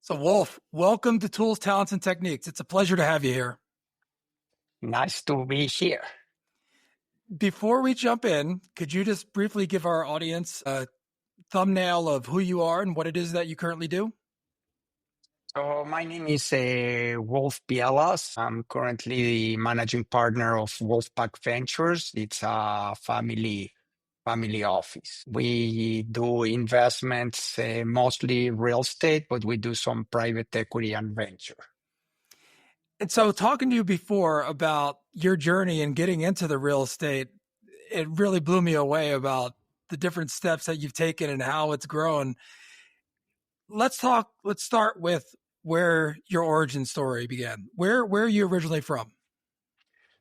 So, Wolf, welcome to Tools, Talents, and Techniques. It's a pleasure to have you here. Nice to be here. Before we jump in, could you just briefly give our audience a thumbnail of who you are and what it is that you currently do? So my name is Wolf Bielas. I'm currently the managing partner of Wolfpack Ventures. It's a family office. We do investments, mostly real estate, but we do some private equity and venture. And so, talking to you before about your journey and getting into the real estate, it really blew me away about the different steps that you've taken and how it's grown. Let's start with where your origin story began. Where are you originally from?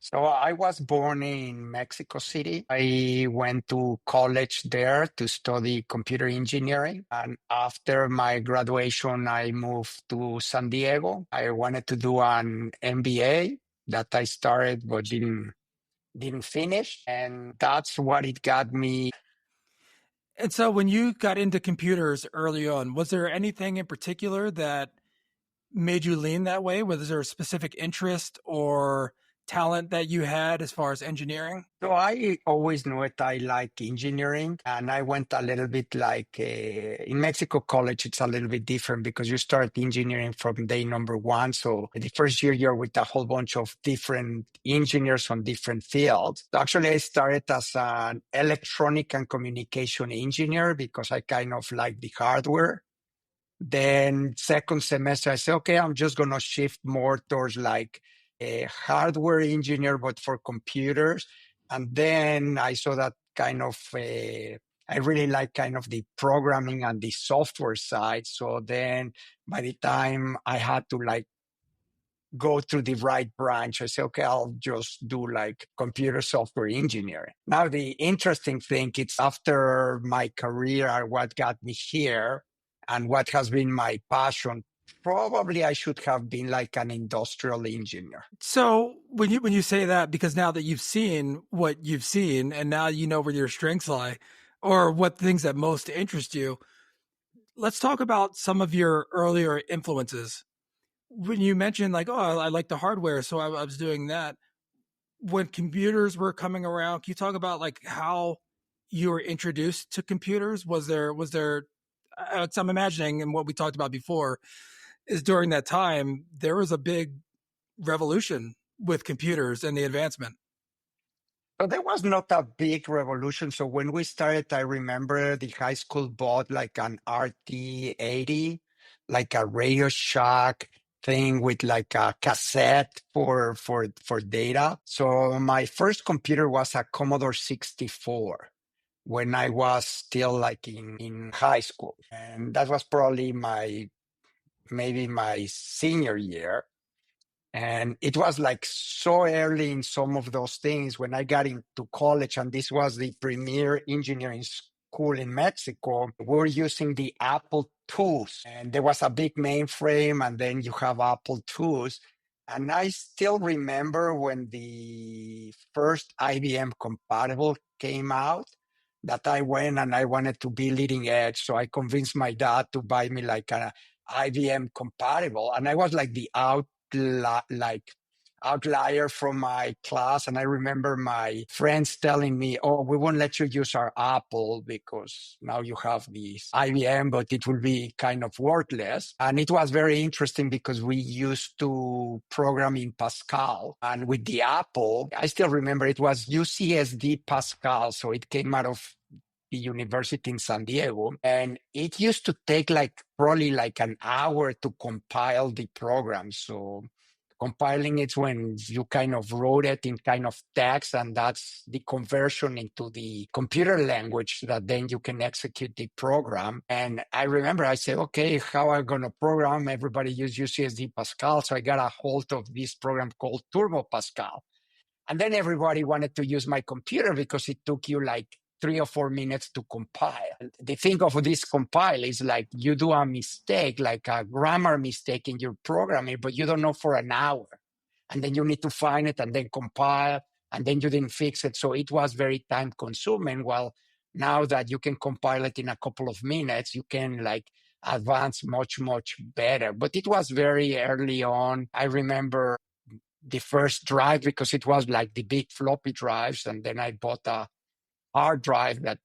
So I was born in Mexico City. I went to college there to study computer engineering. And after my graduation, I moved to San Diego. I wanted to do an MBA that I started but didn't finish. And that's what it got me. And so when you got into computers early on, was there anything in particular that made you lean that way? Was there a specific interest or talent that you had as far as engineering? So I always knew it. I like engineering, and I went a little bit like in Mexico college. It's a little bit different because you start engineering from day number one. So the first year you're with a whole bunch of different engineers on different fields. So actually, I started as an electronic and communication engineer because I kind of like the hardware. Then second semester, I said, okay, I'm just gonna shift more towards like a hardware engineer, but for computers. And then I saw that kind of, I really like kind of the programming and the software side. So then by the time I had to like go through the right branch, I said, okay, I'll just do like computer software engineering. Now, the interesting thing, it's after my career, what got me here and what has been my passion. Probably I should have been like an industrial engineer. So when you say that, because now that you've seen what you've seen and now you know where your strengths lie or what things that most interest you, let's talk about some of your earlier influences. When you mentioned like, oh, I like the hardware, so I was doing that. When computers were coming around, can you talk about like how you were introduced to computers? Was there I'm imagining, and what we talked about before is during that time there was a big revolution with computers and the advancement. So there was not a big revolution. So when we started, I remember the high school bought like an RT80, like a Radio Shack thing with like a cassette for data. So my first computer was a Commodore 64 when I was still like in high school. And that was probably maybe my senior year. And it was like so early in some of those things when I got into college, and this was the premier engineering school in Mexico. We were using the Apple IIs, and there was a big mainframe, and then you have Apple IIs. And I still remember when the first IBM compatible came out that I went and I wanted to be leading edge. So I convinced my dad to buy me like an IBM compatible. And I was like the like outlier from my class. And I remember my friends telling me, oh, we won't let you use our Apple because now you have this IBM, but it will be kind of worthless. And it was very interesting because we used to program in Pascal. And with the Apple, I still remember it was UCSD Pascal. So it came out of the university in San Diego, and it used to take like probably like an hour to compile the program. So compiling it's when you kind of wrote it in kind of text, and that's the conversion into the computer language that then you can execute the program. And I remember I said, okay, how am I going to program? Everybody use UCSD Pascal. So I got a hold of this program called Turbo Pascal. And then everybody wanted to use my computer because it took you like 3 or 4 minutes to compile. The thing of this compile is like you do a mistake, like a grammar mistake in your programming, but you don't know for an hour. And then you need to find it and then compile, and then you didn't fix it. So it was very time consuming. Well, now that you can compile it in a couple of minutes, you can like advanced much, much better. But it was very early on. I remember the first drive because it was like the big floppy drives. And then I bought a hard drive that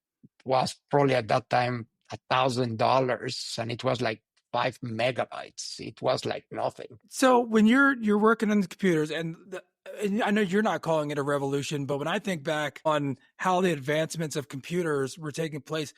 was probably at that time $1,000 and it was like 5 megabytes. It was like nothing. So when you're working on the computers, and I know you're not calling it a revolution, but when I think back on how the advancements of computers were taking place,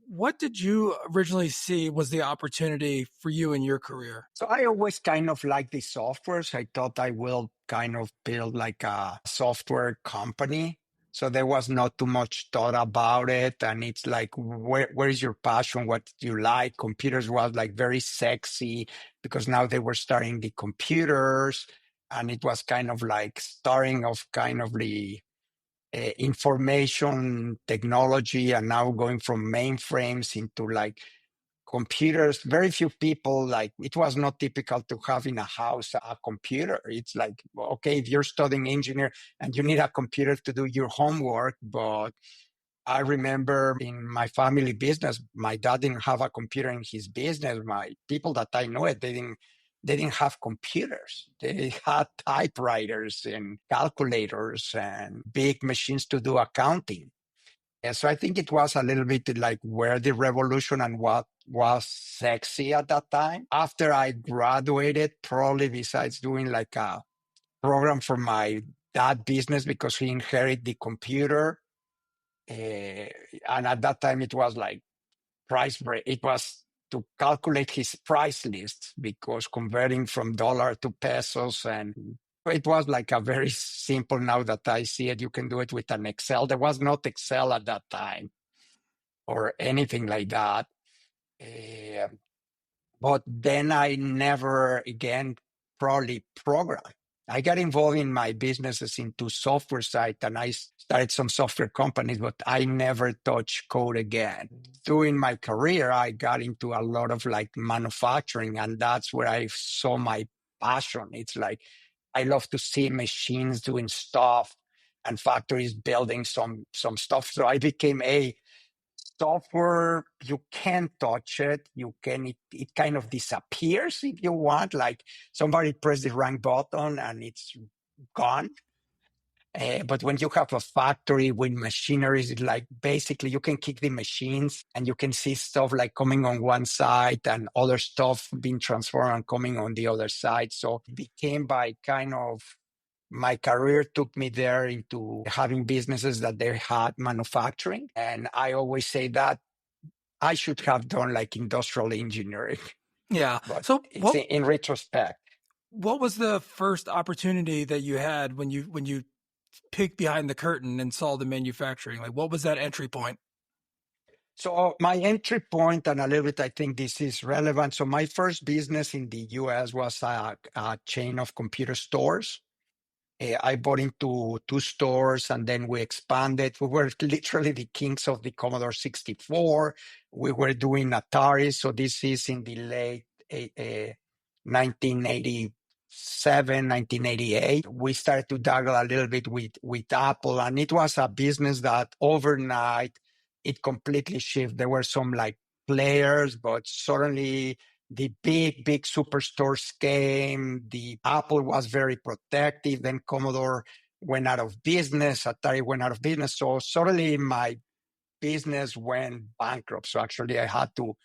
what did you originally see was the opportunity for you in your career? So I always kind of like the softwares. I thought I will kind of build like a software company. So there was not too much thought about it. And it's like, where is your passion? What do you like? Computers was like very sexy because now they were starting the computers. And it was kind of like starting of kind of the information technology and now going from mainframes into like computers. Very few people, like it was not typical to have in a house a computer. It's like, okay, if you're studying engineer and you need a computer to do your homework. But I remember in my family business, my dad didn't have a computer in his business. My people that I know it, they didn't have computers. They had typewriters and calculators and big machines to do accounting. And so I think it was a little bit like where the revolution and what was sexy at that time. After I graduated, probably besides doing like a program for my dad business because he inherited the computer. And at that time it was like price break. It was to calculate his price list because converting from dollar to pesos, and it was like a very simple. Now that I see it, you can do it with an Excel. There was not Excel at that time or anything like that. Uh, but then I never again probably program. I got involved in my businesses into software side and I started some software companies, but I never touched code again. During my career, I got into a lot of like manufacturing and that's where I saw my passion. It's like, I love to see machines doing stuff and factories building some stuff. So I became a software. You can't touch it. It kind of disappears if you want, like somebody press the wrong button and it's gone. But when you have a factory with machineries, it's like basically you can kick the machines and you can see stuff like coming on one side and other stuff being transformed and coming on the other side. So it became by kind of my career took me there into having businesses that they had manufacturing. And I always say that I should have done like industrial engineering, Yeah. but So it's in retrospect. what was the first opportunity that you had when you peeked behind the curtain and saw the manufacturing? Like what was that entry point? So my entry point, and a little bit, I think this is relevant. So my first business in the US was a chain of computer stores. I bought into two stores and then we expanded. We were literally the kings of the Commodore 64. We were doing Atari. So this is in the late 1987, 1988. We started to dabble a little bit with Apple, and it was a business that overnight it completely shifted. There were some like players, but suddenly the big superstores came. The Apple was very protective. Then Commodore went out of business. Atari went out of business. So suddenly my business went bankrupt. So actually I had to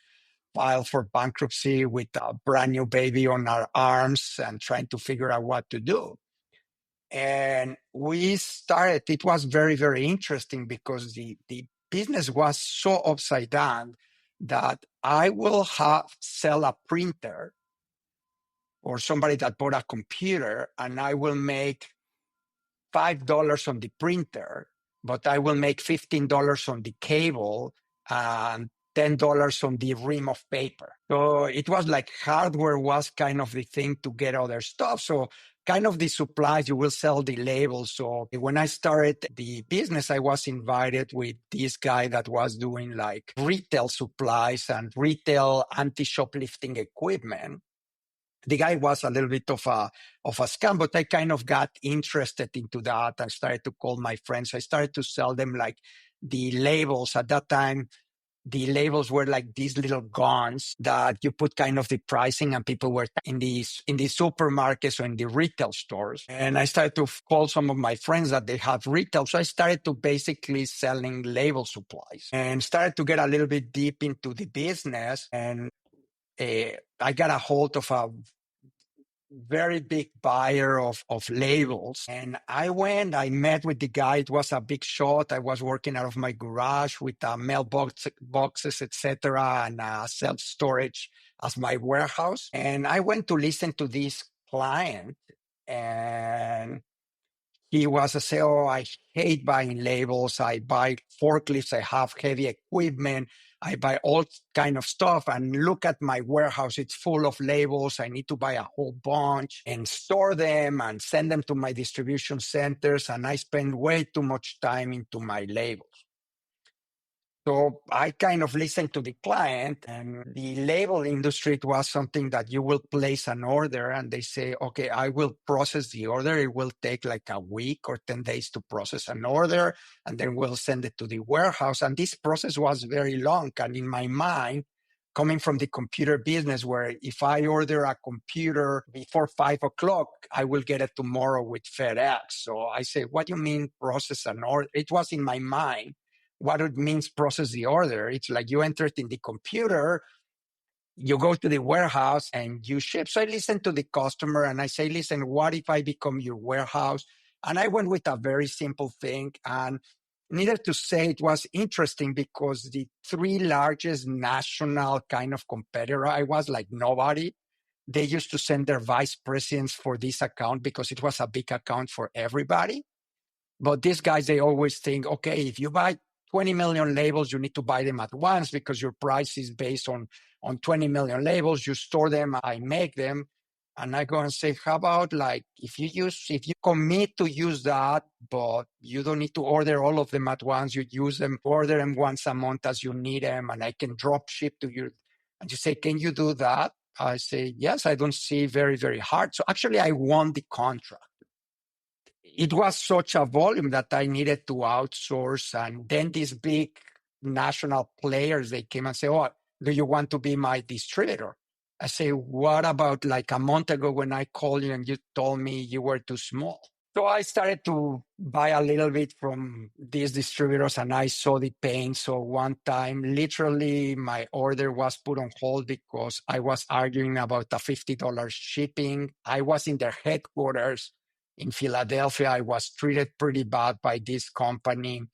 file for bankruptcy with a brand new baby on our arms and trying to figure out what to do. And we started, it was very, very interesting because the business was so upside down that I will sell a printer or somebody that bought a computer and I will make $5 on the printer, but I will make $15 on the cable and $10 on the ream of paper. So it was like hardware was kind of the thing to get other stuff. So kind of the supplies, you will sell the labels. So when I started the business, I was invited with this guy that was doing like retail supplies and retail anti-shoplifting equipment. The guy was a little bit of a scam, but I kind of got interested into that. I started to call my friends. I started to sell them like the labels at that time. the labels were like these little guns that you put kind of the pricing, and people were in the supermarkets or in the retail stores. And I started to call some of my friends that they have retail. So I started to basically selling label supplies and started to get a little bit deep into the business. And I got a hold of a very big buyer of labels. And I met with the guy. It was a big shot. I was working out of my garage with mailbox boxes, etc., and self-storage as my warehouse. And I went to listen to this client, and he was a say, oh, I hate buying labels. I buy forklifts. I have heavy equipment. I buy all kind of stuff, and look at my warehouse. It's full of labels. I need to buy a whole bunch and store them and send them to my distribution centers. And I spend way too much time into my labels. So I kind of listened to the client, and the label industry, it was something that you will place an order and they say, okay, I will process the order. It will take like a week or 10 days to process an order, and then we'll send it to the warehouse. And this process was very long. And in my mind, coming from the computer business, where if I order a computer before 5 o'clock, I will get it tomorrow with FedEx. So I say, what do you mean process an order? It was in my mind what it means process the order. It's like you enter it in the computer, you go to the warehouse and you ship. So I listen to the customer and I say, listen, what if I become your warehouse? And I went with a very simple thing. And needed to say, it was interesting because the three largest national kind of competitor, I was like nobody. They used to send their vice presidents for this account because it was a big account for everybody. But these guys, they always think, okay, if you buy 20 million labels, you need to buy them at once because your price is based on 20 million labels. You store them, I make them. And I go and say, how about like, if you commit to use that, but you don't need to order all of them at once, you use them, order them once a month as you need them, and I can drop ship to you. And you say, can you do that? I say, yes, I don't see very, very hard. So actually I won the contract. It was such a volume that I needed to outsource. And then these big national players, they came and say, oh, do you want to be my distributor? I say, what about like a month ago when I called you and you told me you were too small? So I started to buy a little bit from these distributors and I saw the pain. So one time, literally, my order was put on hold because I was arguing about a $50 shipping. I was in their headquarters in Philadelphia. I was treated pretty bad by this company,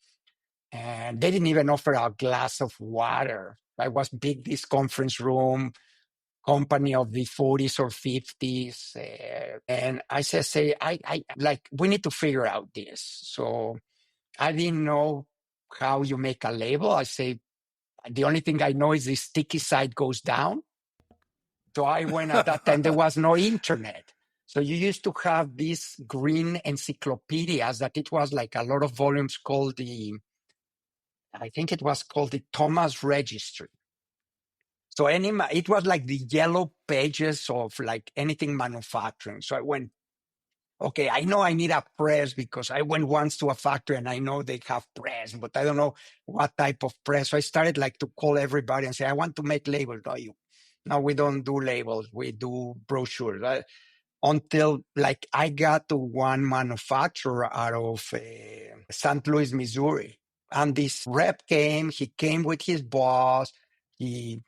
and they didn't even offer a glass of water. I was big, this conference room, company of the 40s or 50s. And I say, I like, we need to figure out this. So I didn't know how you make a label. I say, the only thing I know is the sticky side goes down. So I went at that time, there was no internet. So you used to have these green encyclopedias that it was like a lot of volumes called I think it was called the Thomas Registry. So it was like the yellow pages of like anything manufacturing. So I went, okay, I know I need a press because I went once to a factory and I know they have press, but I don't know what type of press. So I started like to call everybody and say, I want to make labels. No, we don't do labels. We do brochures. Until like I got to one manufacturer out of St. Louis, Missouri. And this rep came, he came with his boss. He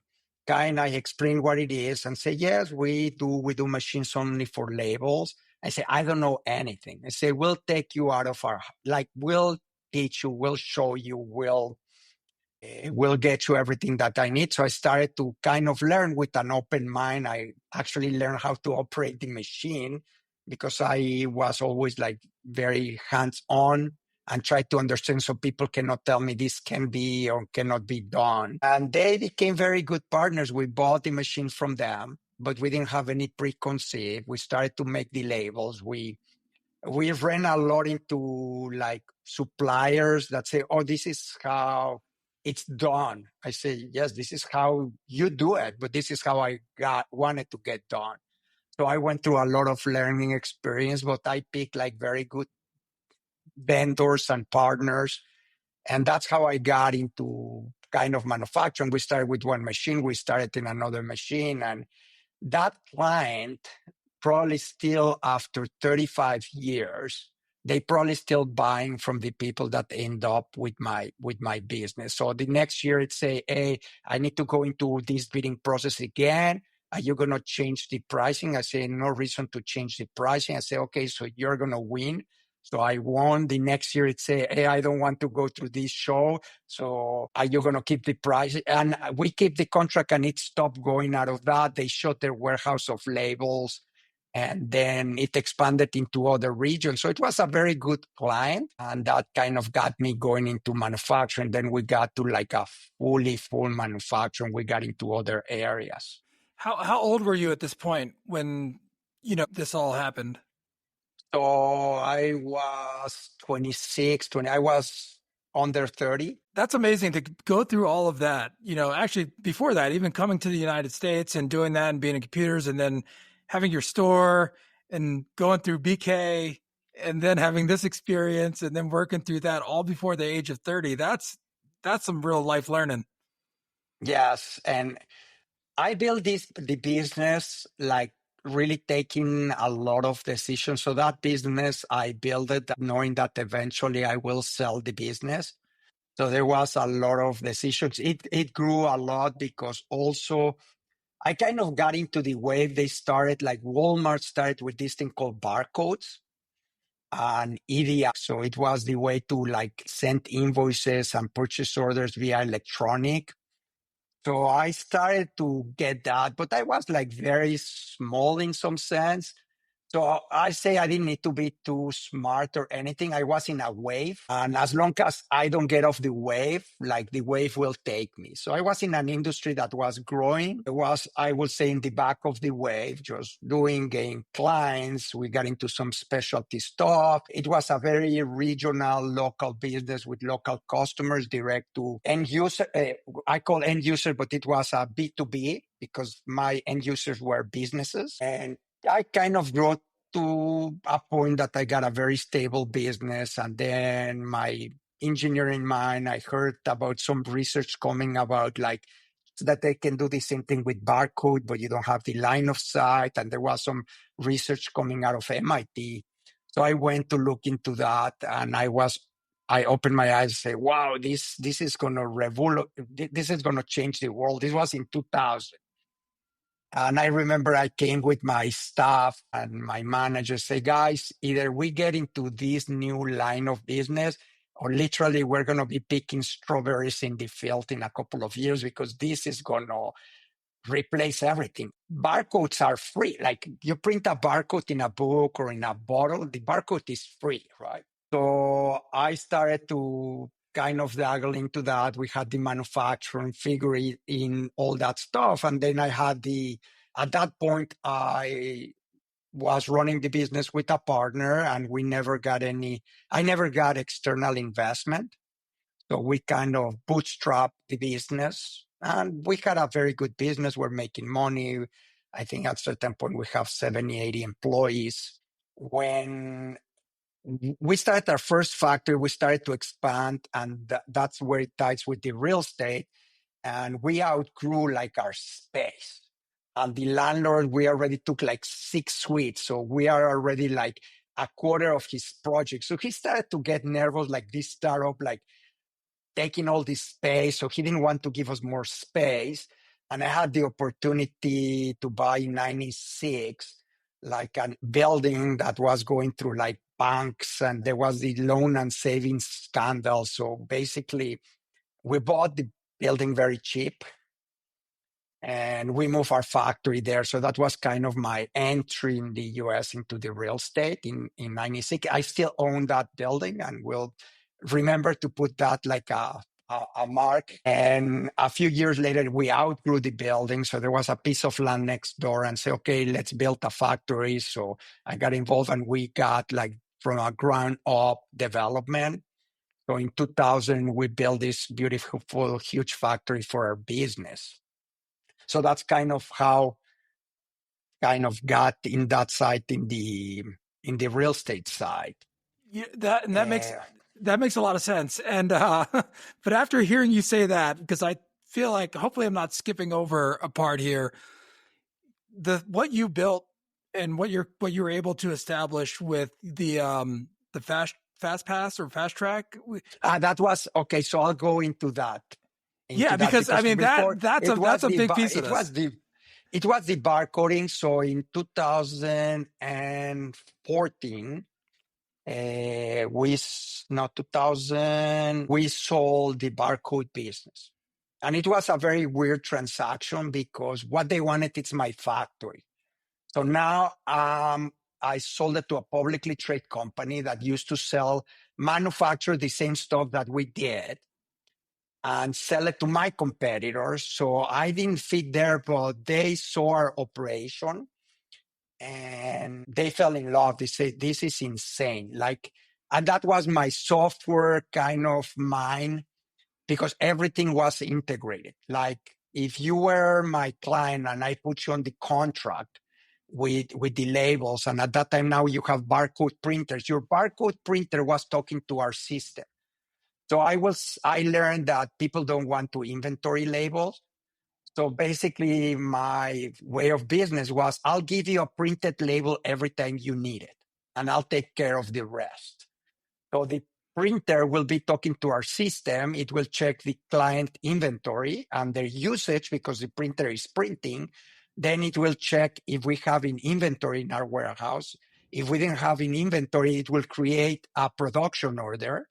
kind of explained what it is and say, yes, we do machines only for labels. I say, I don't know anything. I say, we'll take you out of we'll teach you, we'll show you, we'll get you everything that I need. So I started to kind of learn with an open mind. I actually learned how to operate the machine because I was always like very hands-on and try to understand so people cannot tell me this can be or cannot be done. And they became very good partners. We bought the machine from them, but we didn't have any preconceived. We started to make the labels. We ran a lot into like suppliers that say, oh, this is how it's done. I say, yes, this is how you do it, but this is how I wanted to get done. So I went through a lot of learning experience, but I picked like very good vendors and partners. And that's how I got into kind of manufacturing. We started with one machine, we started in another machine, and that client probably still after 35 years, they probably still buying from the people that end up with my business. So the next year it say, hey, I need to go into this bidding process again. Are you going to change the pricing? I say, no reason to change the pricing. I say, okay, so you're going to win. So I won. The next year it say, hey, I don't want to go through this show. So are you going to keep the price? And we keep the contract, and it stopped going out of that. They shut their warehouse of labels, and then it expanded into other regions. So it was a very good client, and that kind of got me going into manufacturing. Then we got to like a full manufacturing. We got into other areas. How old were you at this point when this all happened? So I was 26, 20. I was under 30. That's amazing to go through all of that. Actually, before that, even coming to the United States and doing that and being in computers and then having your store and going through BK and then having this experience and then working through that all before the age of 30. That's some real life learning. Yes. And I built the business like really taking a lot of decisions. So that business, I built it knowing that eventually I will sell the business. So there was a lot of decisions. It grew a lot because also I kind of got into the wave. They started like Walmart started with this thing called barcodes and EDI. So it was the way to like send invoices and purchase orders via electronic. So I started to get that, but I was like very small in some sense. So I say I didn't need to be too smart or anything. I was in a wave. And as long as I don't get off the wave, like the wave will take me. So I was in an industry that was growing. It was, I would say, in the back of the wave, just getting clients. We got into some specialty stuff. It was a very regional, local business with local customers, direct to end user. I call end user, but it was a B2B because my end users were businesses. And I kind of grew to a point that I got a very stable business. And then my engineering mind, I heard about some research coming about like so that they can do the same thing with barcode, but you don't have the line of sight. And there was some research coming out of MIT. So I went to look into that, and I opened my eyes and say, wow, this is going to this is going to change the world. This was in 2000. And I remember I came with my staff and my manager say, guys, either we get into this new line of business or literally we're going to be picking strawberries in the field in a couple of years because this is going to replace everything. Barcodes are free. Like you print a barcode in a book or in a bottle, the barcode is free, right? So I started to kind of dabble into that. We had the manufacturing, figure in all that stuff. And then at that point, I was running the business with a partner and I never got external investment. So we kind of bootstrapped the business and we had a very good business. We're making money. I think at a certain point we have 70, 80 employees. When we started our first factory, we started to expand, and that's where it ties with the real estate. And we outgrew like our space. And the landlord, we already took like 6 suites. So we are already like a quarter of his project. So he started to get nervous, like this startup, like taking all this space. So he didn't want to give us more space. And I had the opportunity to buy in 96, like a building that was going through like banks, and there was the loan and savings scandal. So basically, we bought the building very cheap and we moved our factory there. So that was kind of my entry in the US into the real estate in 96. I still own that building and will remember to put that like a mark. And a few years later, we outgrew the building. So there was a piece of land next door and say, okay, let's build a factory. So I got involved and we got like from a ground up development. So in 2000, we built this beautiful, huge factory for our business. So that's kind of how kind of got in that side in the real estate side. Yeah, that makes Yeah. That makes a lot of sense. And but after hearing you say that, because I feel like hopefully I'm not skipping over a part here, the what you built and what you were able to establish with the fast pass or fast track. That was okay. So I'll go Yeah, into that because I because mean before that's a big piece of it was this. the barcoding. So in 2014, not 2000, we sold the barcode business. And it was a very weird transaction because what they wanted is my factory. So now I sold it to a publicly traded company that used to manufacture the same stuff that we did and sell it to my competitors. So I didn't fit there, but they saw our operation and they fell in love. They said, this is insane. And that was my software kind of mind because everything was integrated. Like if you were my client and I put you on the contract with the labels, and at that time now you have barcode printers, your barcode printer was talking to our system. So I learned that people don't want to inventory labels. So basically my way of business was I'll give you a printed label every time you need it, and I'll take care of the rest. So the printer will be talking to our system. It will check the client inventory and their usage because the printer is printing. Then it will check if we have an inventory in our warehouse. If we didn't have an inventory, it will create a production order.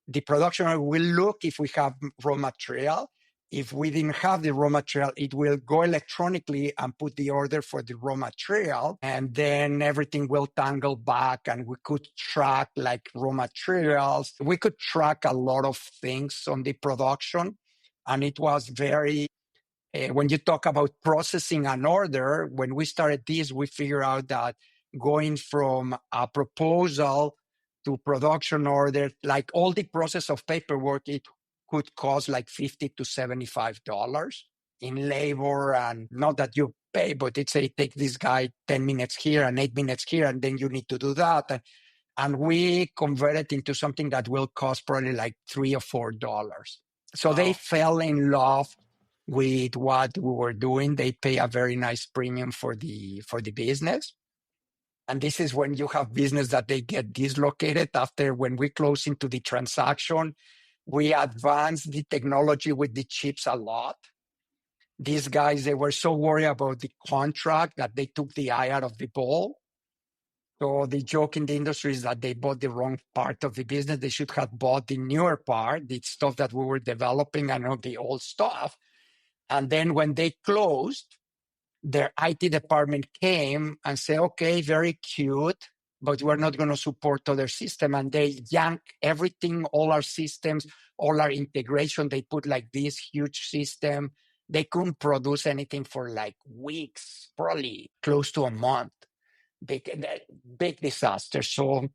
The production order will look if we have raw material. If we didn't have the raw material, it will go electronically and put the order for the raw material. And then everything will tangle back and we could track like raw materials. We could track a lot of things on the production. And it was very when you talk about processing an order, when we started this, we figured out that going from a proposal to production order, like all the process of paperwork, it could cost like $50 to $75 in labor. And not that you pay, but it's a take this guy 10 minutes here and 8 minutes here, and then you need to do that. And we converted into something that will cost probably like $3 or $4. So they Wow. fell in love with what we were doing. They pay a very nice premium for the business. And this is when you have business that they get dislocated after when we close into the transaction. We advanced the technology with the chips a lot. These guys, they were so worried about the contract that they took the eye out of the ball. So the joke in the industry is that they bought the wrong part of the business. They should have bought the newer part, the stuff that we were developing and not the old stuff. And then when they closed, their IT department came and said, okay, very cute, but we're not going to support other system. And they yanked everything, all our systems, all our integration. They put like this huge system. They couldn't produce anything for like weeks, probably close to a month. Big disaster. So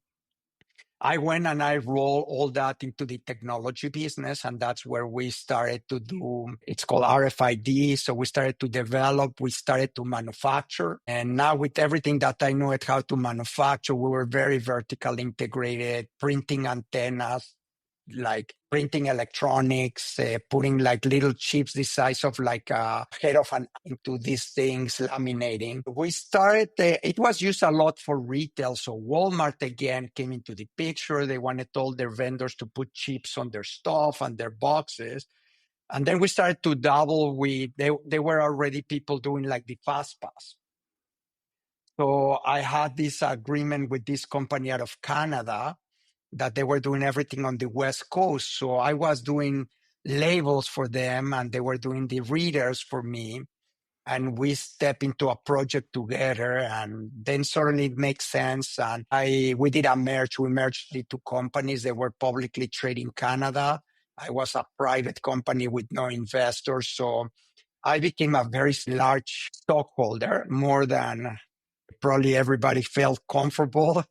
I went and I rolled all that into the technology business. And that's where we started to do, it's called RFID. So we started to develop, we started to manufacture. And now with everything that I know at how to manufacture, we were very vertical integrated, printing antennas, like printing electronics, putting like little chips the size of like a head of an into these things, laminating. We started, it was used a lot for retail. So Walmart again came into the picture. They wanted all their vendors to put chips on their stuff and their boxes. And then we started to double with, they were already people doing like the fast pass. So I had this agreement with this company out of Canada that they were doing everything on the West Coast. So I was doing labels for them and they were doing the readers for me. And we step into a project together and then suddenly it makes sense. And we did a merge. We merged the two companies. They were publicly traded in Canada. I was a private company with no investors. So I became a very large stockholder, more than probably everybody felt comfortable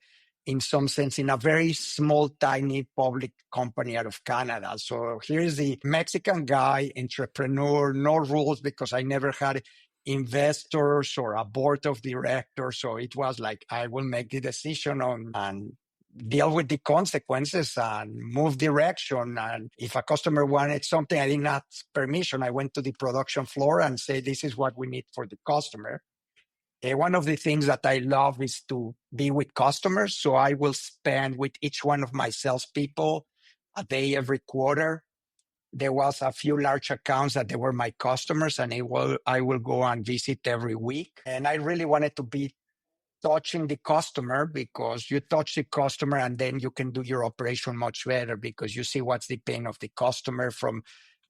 in some sense in a very small, tiny public company out of Canada. So here's the Mexican guy, entrepreneur, no rules because I never had investors or a board of directors. So it was like, I will make the decision on, and deal with the consequences and move direction. And if a customer wanted something, I didn't ask permission. I went to the production floor and said, this is what we need for the customer. One of the things that I love is to be with customers. So I will spend with each one of my salespeople a day every quarter. There was a few large accounts that they were my customers, and I will go and visit every week. And I really wanted to be touching the customer, because you touch the customer and then you can do your operation much better, because you see what's the pain of the customer, from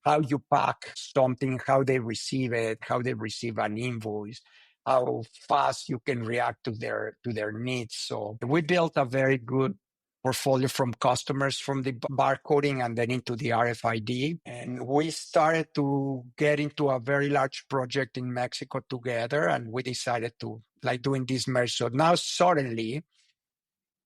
how you pack something, how they receive it, how they receive an invoice, how fast you can react to their needs. So we built a very good portfolio from customers, from the barcoding and then into the RFID. And we started to get into a very large project in Mexico together, and we decided to like doing this merge. So now suddenly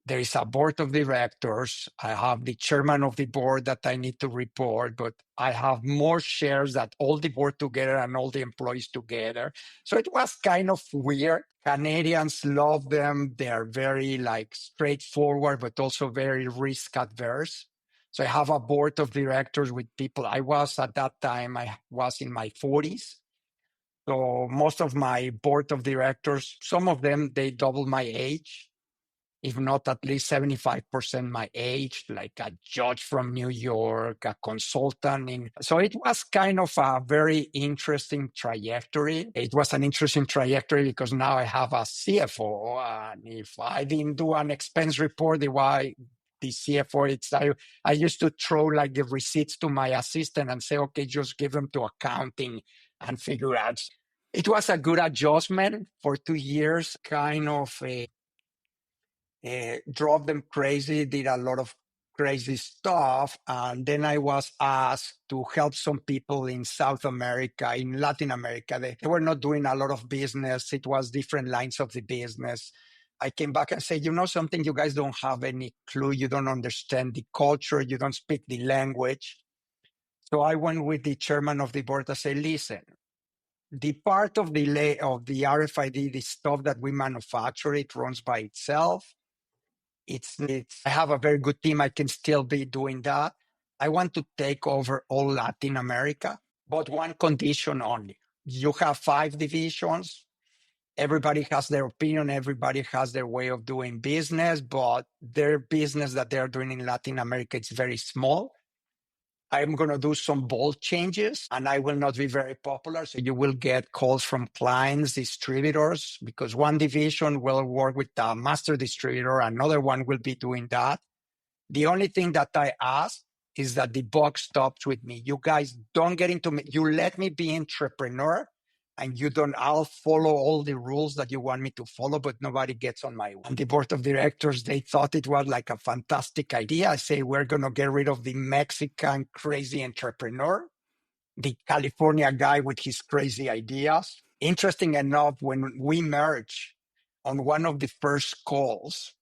there is a board of directors. I have the chairman of the board that I need to report, but I have more shares than all the board together and all the employees together. So it was kind of weird. Canadians love them. They're very like straightforward, but also very risk adverse. So I have a board of directors with people. I was at that time, I was in my 40s. So most of my board of directors, some of them, they double my age, if not at least 75% my age, like a judge from New York, a consultant. So it was kind of a very interesting trajectory. It was an interesting trajectory because now I have a CFO. And if I didn't do an expense report, the CFO, I used to throw like the receipts to my assistant and say, okay, just give them to accounting and figure out. It was a good adjustment for 2 years, kind of drove them crazy, did a lot of crazy stuff. And then I was asked to help some people in South America, in Latin America. They were not doing a lot of business. It was different lines of the business. I came back and said, you know something, you guys don't have any clue. You don't understand the culture. You don't speak the language. So I went with the chairman of the board and said, listen, the part of the RFID, the stuff that we manufacture, it runs by itself. I have a very good team. I can still be doing that. I want to take over all Latin America, but one condition only. You have 5 divisions. Everybody has their opinion. Everybody has their way of doing business, but their business that they're doing in Latin America, it's very small. I'm going to do some bold changes, and I will not be very popular. So you will get calls from clients, distributors, because one division will work with the master distributor. Another one will be doing that. The only thing that I ask is that the buck stops with me. You guys don't get into me. You let me be entrepreneur, and I'll follow all the rules that you want me to follow, but nobody gets on my way. And the board of directors, they thought it was like a fantastic idea. I say, we're going to get rid of the Mexican crazy entrepreneur, the California guy with his crazy ideas. Interesting enough, when we merged, on one of the first calls,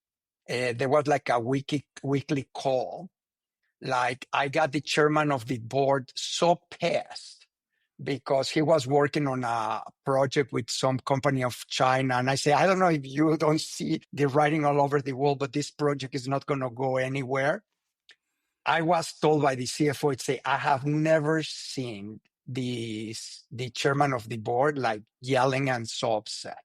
there was like a weekly call. Like, I got the chairman of the board so pissed because he was working on a project with some company of China. And I say, I don't know if you don't see the writing all over the wall, but this project is not going to go anywhere. I was told by the CFO, I have never seen the chairman of the board like yelling and so upset.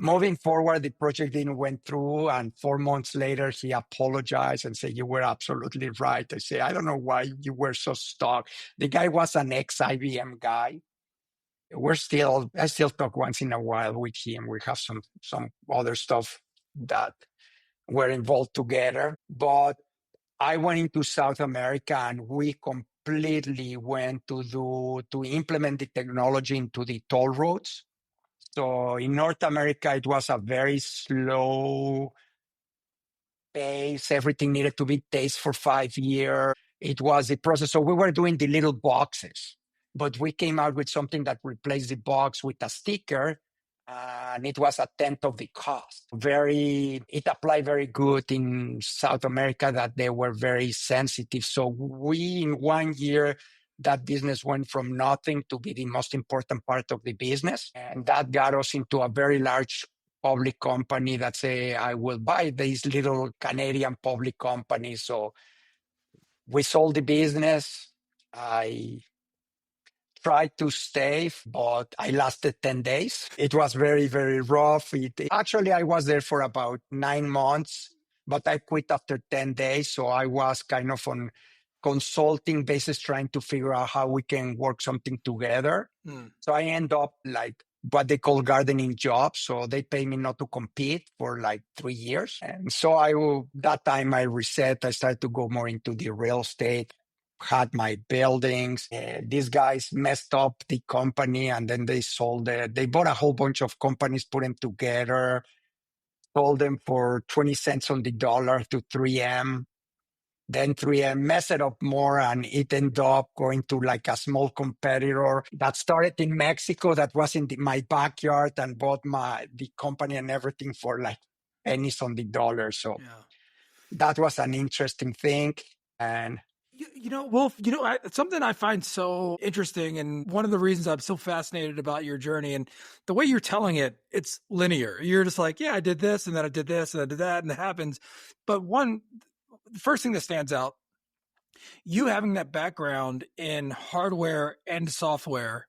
Moving forward, the project didn't went through, and 4 months later, he apologized and said, you were absolutely right. I say, I don't know why you were so stuck. The guy was an ex-IBM guy. I still talk once in a while with him. We have some other stuff that were involved together. But I went into South America, and we completely went to implement the technology into the toll roads. So in North America, it was a very slow pace. Everything needed to be tasted for 5 years. It was a process. So we were doing the little boxes, but we came out with something that replaced the box with a sticker, and it was a tenth of the cost. It applied very good in South America, that they were very sensitive. So in 1 year, that business went from nothing to be the most important part of the business. And that got us into a very large public company that say, I will buy these little Canadian public companies. So we sold the business. I tried to stay, but I lasted 10 days. It was very, very rough. Actually, I was there for about 9 months, but I quit after 10 days. So I was kind of on consulting basis, trying to figure out how we can work something together. Hmm. So I end up like what they call gardening jobs. So they pay me not to compete for like 3 years. And so that time I reset. I started to go more into the real estate, had my buildings. These guys messed up the company and then they sold it. They bought a whole bunch of companies, put them together, sold them for 20 cents on the dollar to 3M. Then 3M messed it up more and it ended up going to like a small competitor that started in Mexico that was in my backyard and bought the company and everything for like pennies on the dollar. So Yeah. that was an interesting thing. And Wolf, something I find so interesting, and one of the reasons I'm so fascinated about your journey and the way you're telling it, it's linear. You're just like, yeah, I did this, and then I did this, and I did that, and it happens. But the first thing that stands out, you having that background in hardware and software,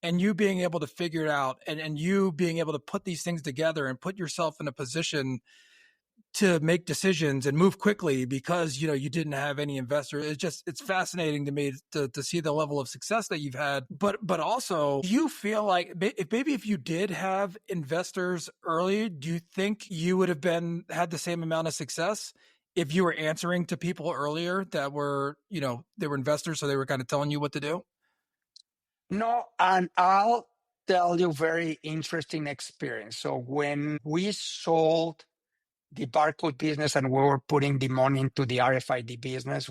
and you being able to figure it out, and you being able to put these things together and put yourself in a position to make decisions and move quickly because you didn't have any investor. It's fascinating to me to see the level of success that you've had. But also, do you feel like if you did have investors early, do you think you would have had the same amount of success if you were answering to people earlier that were they were investors, so they were kind of telling you what to do? no, and I'll tell you very interesting experience. So when we sold the barcode business and we were putting the money into the RFID business,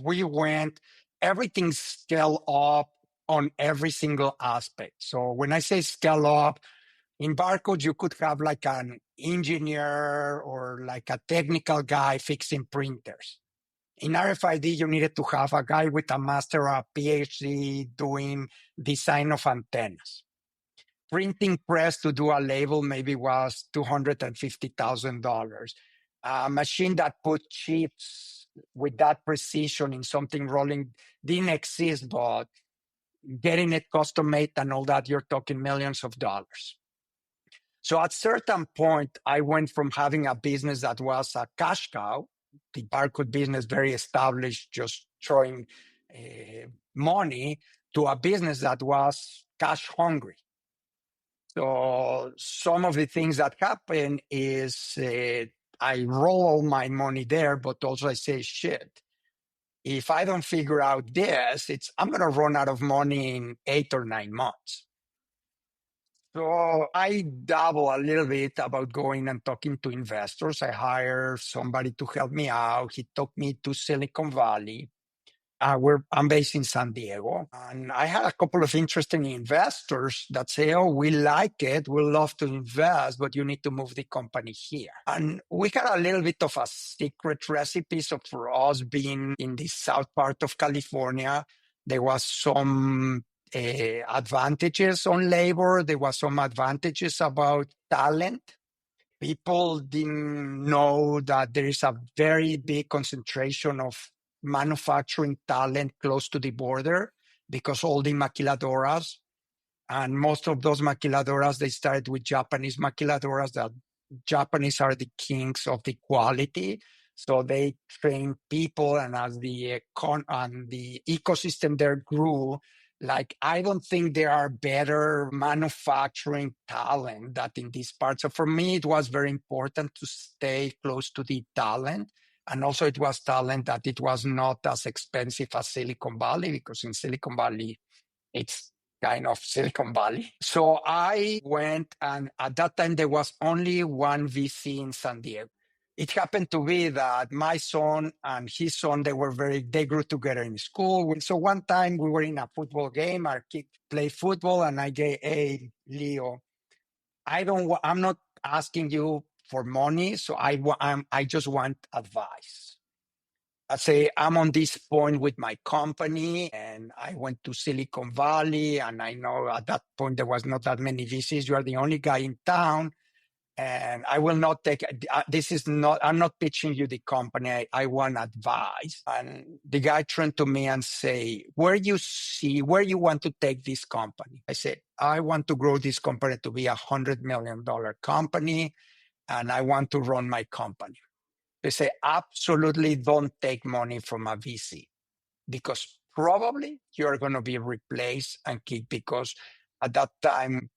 everything scaled up on every single aspect. So when I say scale up, in barcodes, you could have like an engineer or like a technical guy fixing printers. In RFID, you needed to have a guy with a master or a PhD doing design of antennas. Printing press to do a label maybe was $250,000. A machine that put chips with that precision in something rolling didn't exist, but getting it custom made and all that, you're talking millions of dollars. So at certain point, I went from having a business that was a cash cow, the barcode business, very established, just throwing money, to a business that was cash hungry. So some of the things that happen is I roll all my money there, but also I say, shit, if I don't figure out this, I'm going to run out of money in 8 or 9 months. So I dabble a little bit about going and talking to investors. I hire somebody to help me out. He took me to Silicon Valley. I'm based in San Diego, and I had a couple of interesting investors that say, "Oh, we like it. We love to invest, but you need to move the company here." And we had a little bit of a secret recipe. So for us being in the south part of California, there was some advantages on labor. There was some advantages about talent. People didn't know that there is a very big concentration of manufacturing talent close to the border because all the maquiladoras, and most of those maquiladoras, they started with Japanese maquiladoras. That Japanese are the kings of the quality. So they train people, and as the ecosystem there grew, like I don't think there are better manufacturing talent that in these parts. So for me, it was very important to stay close to the talent. And also it was talent that it was not as expensive as Silicon Valley, because in Silicon Valley, it's kind of Silicon Valley. So I went, and at that time, there was only one VC in San Diego. It happened to be that my son and his son, they grew together in school. So one time we were in a football game, our kid played football, and I gave, "Hey, Leo, I'm not asking you for money. So I just want advice. I say, I'm on this point with my company, and I went to Silicon Valley, and I know at that point there was not that many VCs. You are the only guy in town. And I will not take this is not, I'm not pitching you the company. I want advice. And the guy turned to me and say, where you want to take this company? I said, I want to grow this company to be $100 million company, and I want to run my company. They say, absolutely don't take money from a VC, because probably you're going to be replaced and kicked, because at that time,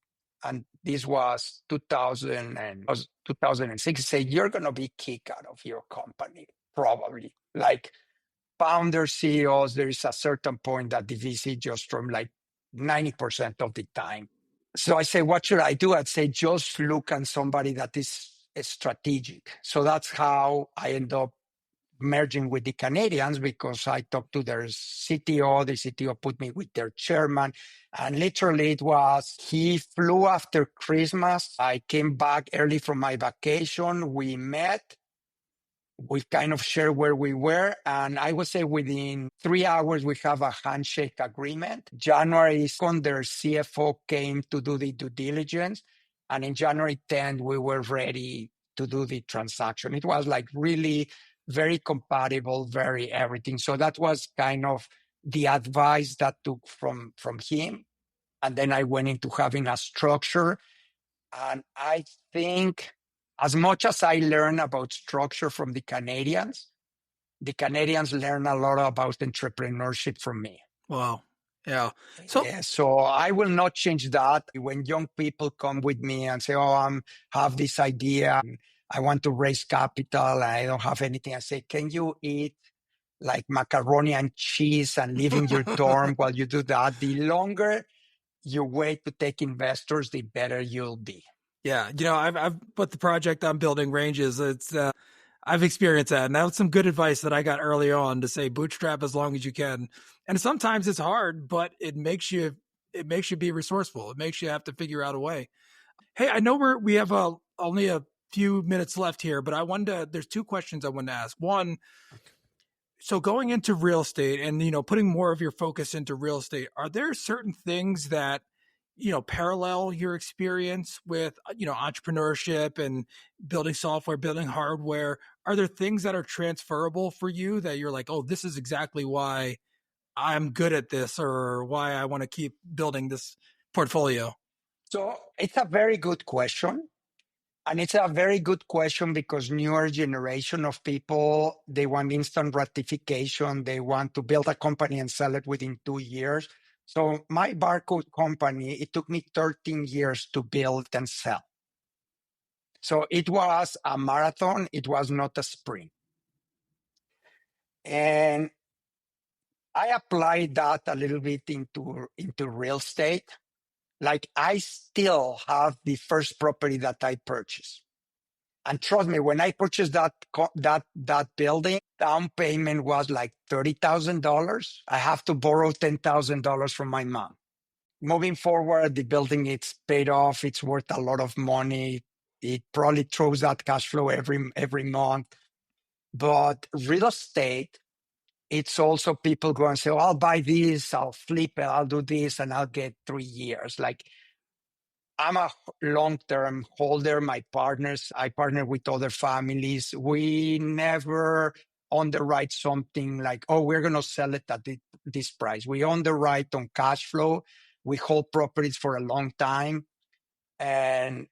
and this was 2006, say you're going to be kicked out of your company, probably. Like founder CEOs, there is a certain point that the VC just from like 90% of the time. So I say, what should I do? I'd say, just look at somebody that is strategic. So that's how I end up merging with the Canadians, because I talked to their CTO. The CTO put me with their chairman. And literally he flew after Christmas. I came back early from my vacation. We met. We kind of shared where we were. And I would say within 3 hours, we have a handshake agreement. January 2nd, their CFO came to do the due diligence. And in January 10th, we were ready to do the transaction. It was like really very compatible, very everything. So that was kind of the advice that took from him. And then I went into having a structure. And I think as much as I learned about structure from the Canadians learn a lot about entrepreneurship from me. Wow. Yeah. So I will not change that. When young people come with me and say, oh, I have this idea, I want to raise capital, I don't have anything, I say, can you eat like macaroni and cheese and live in your dorm while you do that? The longer you wait to take investors, the better you'll be. Yeah, I've what the project I'm building ranges. It's I've experienced that, and that was some good advice that I got early on, to say bootstrap as long as you can. And sometimes it's hard, but it makes you be resourceful. It makes you have to figure out a way. Hey, I know we have only a few minutes left here, but there's two questions I wanted to ask. One, so going into real estate and putting more of your focus into real estate, are there certain things that parallel your experience with entrepreneurship and building software, building hardware? Are there things that are transferable for you that you're like, oh, this is exactly why I'm good at this, or why I want to keep building this portfolio? So it's a very good question. And it's a very good question, because newer generation of people, they want instant gratification. They want to build a company and sell it within 2 years. So my barcode company, it took me 13 years to build and sell. So it was a marathon. It was not a sprint. And I applied that a little bit into real estate. Like I still have the first property that I purchased. And trust me, when I purchased that building, down payment was like $30,000. I have to borrow $10,000 from my mom. Moving forward, the building, it's paid off. It's worth a lot of money. It probably throws that cash flow every month. But real estate, it's also people go and say, oh, I'll buy this, I'll flip it, I'll do this, and I'll get 3 years. Like, I'm a long-term holder. I partner with other families. We never underwrite something like, oh, we're going to sell it at this price. We underwrite on cash flow. We hold properties for a long time. And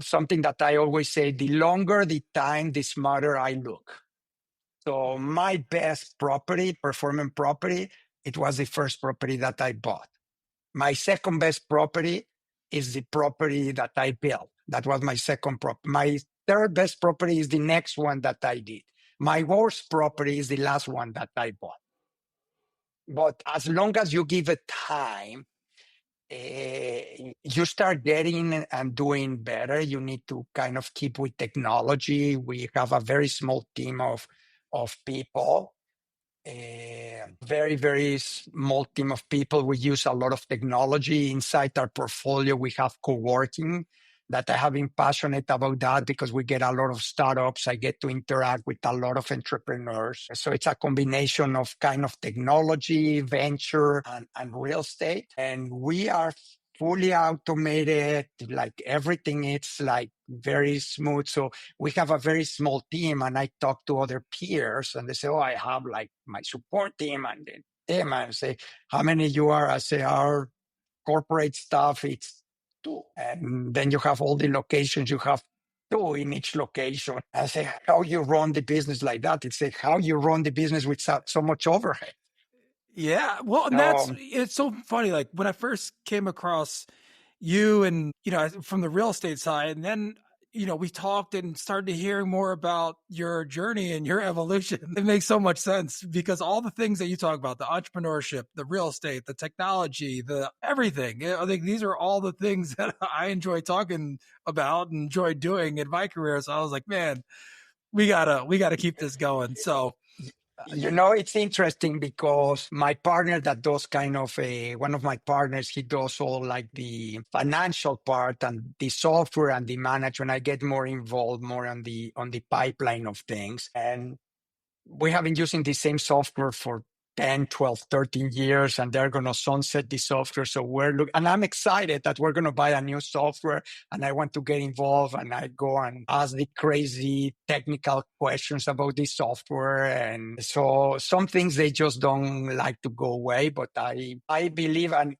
something that I always say, the longer the time, the smarter I look. So my best property, performing property, it was the first property that I bought. My second best property is the property that I built. That was my second property. My third best property is the next one that I did. My worst property is the last one that I bought. But as long as you give it time, you start getting and doing better. You need to kind of keep with technology. We have a very small team of people. A very, very small team of people. We use a lot of technology inside our portfolio. We have co-working that I have been passionate about that, because we get a lot of startups. I get to interact with a lot of entrepreneurs. So it's a combination of kind of technology, venture, and real estate. And we are fully automated, like everything it's like very smooth. So we have a very small team, and I talk to other peers and they say, oh, I have like my support team and then them, and I say, how many you are? I say, our corporate staff, it's two. And then you have all the locations, you have two in each location. I say, how you run the business like that? It's like how you run the business with so much overhead. Yeah. Well, and So it's so funny. Like when I first came across you and, from the real estate side, and then, we talked and started hearing more about your journey and your evolution. It makes so much sense because all the things that you talk about, the entrepreneurship, the real estate, the technology, the everything, I think these are all the things that I enjoy talking about and enjoy doing in my career. So I was like, man, we gotta keep this going. So, it's interesting because my partner that does kind of one of my partners, he does all like the financial part and the software and the management. I get more involved more on the pipeline of things. And we have been using the same software for 10, 12, 13 years, and they're going to sunset the software. So and I'm excited that we're going to buy a new software, and I want to get involved, and I go and ask the crazy technical questions about the software. And so some things they just don't like to go away, but I believe, and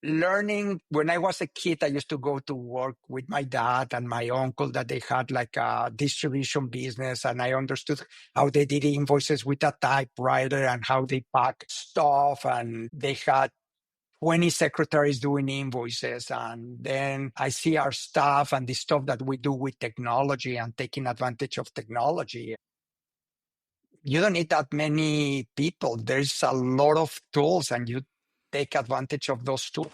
learning when I was a kid, I used to go to work with my dad and my uncle that they had like a distribution business, and I understood how they did invoices with a typewriter and how they pack stuff, and they had 20 secretaries doing invoices. And then I see our staff and the stuff that we do with technology and taking advantage of technology. You don't need that many people. There's a lot of tools, and you take advantage of those tools.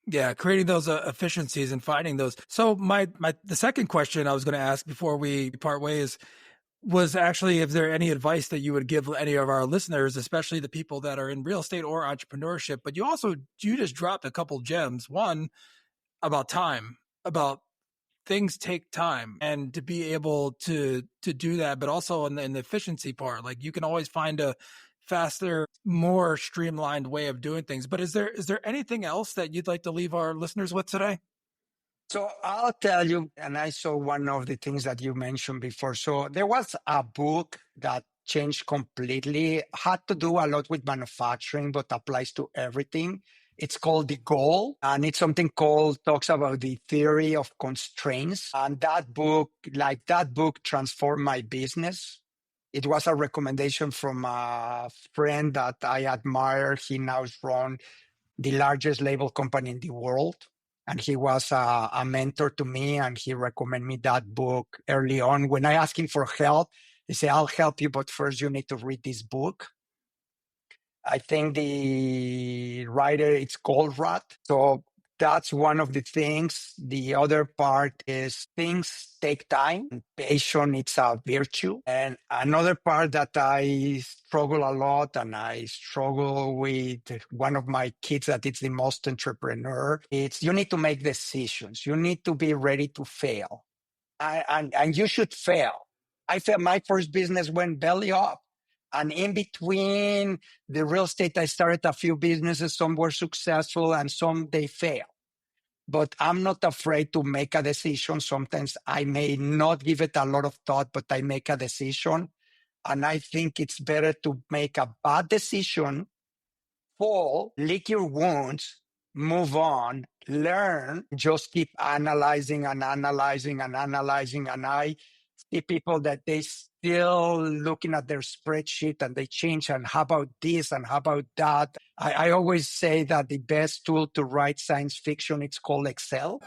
yeah, creating those efficiencies and finding those. So the second question I was going to ask before we part ways was actually, if there any advice that you would give any of our listeners, especially the people that are in real estate or entrepreneurship. But you just dropped a couple gems. One about time, about things take time, and to be able to do that, but also in the efficiency part, like you can always find a faster, more streamlined way of doing things. But is there anything else that you'd like to leave our listeners with today? So I'll tell you, and I saw one of the things that you mentioned before. So there was a book that changed completely, had to do a lot with manufacturing, but applies to everything. It's called The Goal, and it's something called, talks about the theory of constraints. And that book transformed my business. It was a recommendation from a friend that I admire. He now runs the largest label company in the world. And he was a mentor to me, and he recommended me that book early on. When I asked him for help, he said, I'll help you, but first you need to read this book. I think the writer, it's Goldratt. So that's one of the things. The other part is things take time. Patience, it's a virtue. And another part that I struggle a lot, and I struggle with one of my kids that is the most entrepreneur, it's you need to make decisions. You need to be ready to fail. And you should fail. I failed. My first business went belly up. And in between the real estate, I started a few businesses. Some were successful and some they failed. But I'm not afraid to make a decision. Sometimes I may not give it a lot of thought, but I make a decision. And I think it's better to make a bad decision, fall, lick your wounds, move on, learn, just keep analyzing and analyzing and analyzing. And I see people that they still looking at their spreadsheet and they change, and how about this and how about that. I always say that the best tool to write science fiction, it's called Excel.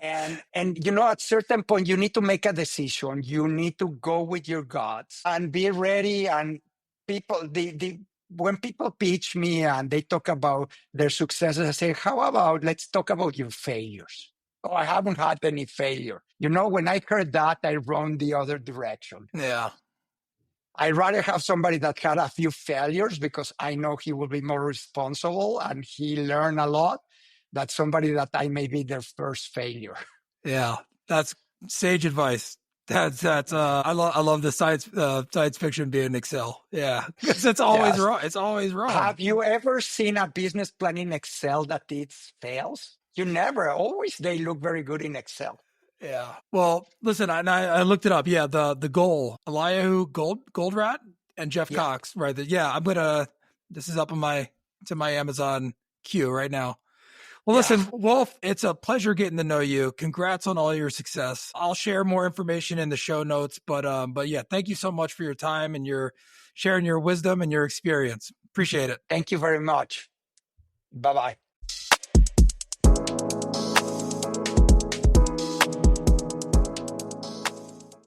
And at certain point you need to make a decision. You need to go with your guts and be ready. And people, the when people pitch me and they talk about their successes, I say, how about let's talk about your failures? Oh, I haven't had any failure. When I heard that, I run the other direction. Yeah. I'd rather have somebody that had a few failures because I know he will be more responsible and he learned a lot than somebody that I may be their first failure. Yeah. That's sage advice. That's I love the science fiction being Excel. Yeah, because it's always Yes. wrong. It's always wrong. Have you ever seen a business plan in Excel that it fails? You never. Always they look very good in Excel. Yeah. Well, listen, I looked it up. Yeah, the goal, Eliahu Goldrat and Jeff Yeah. Cox. Right. Yeah, I'm gonna. This is up on my to my Amazon queue right now. Well, Yeah. listen, Wolf, it's a pleasure getting to know you. Congrats on all your success. I'll share more information in the show notes, but yeah, thank you so much for your time and your sharing your wisdom and your experience. Appreciate it. Thank you very much. Bye bye.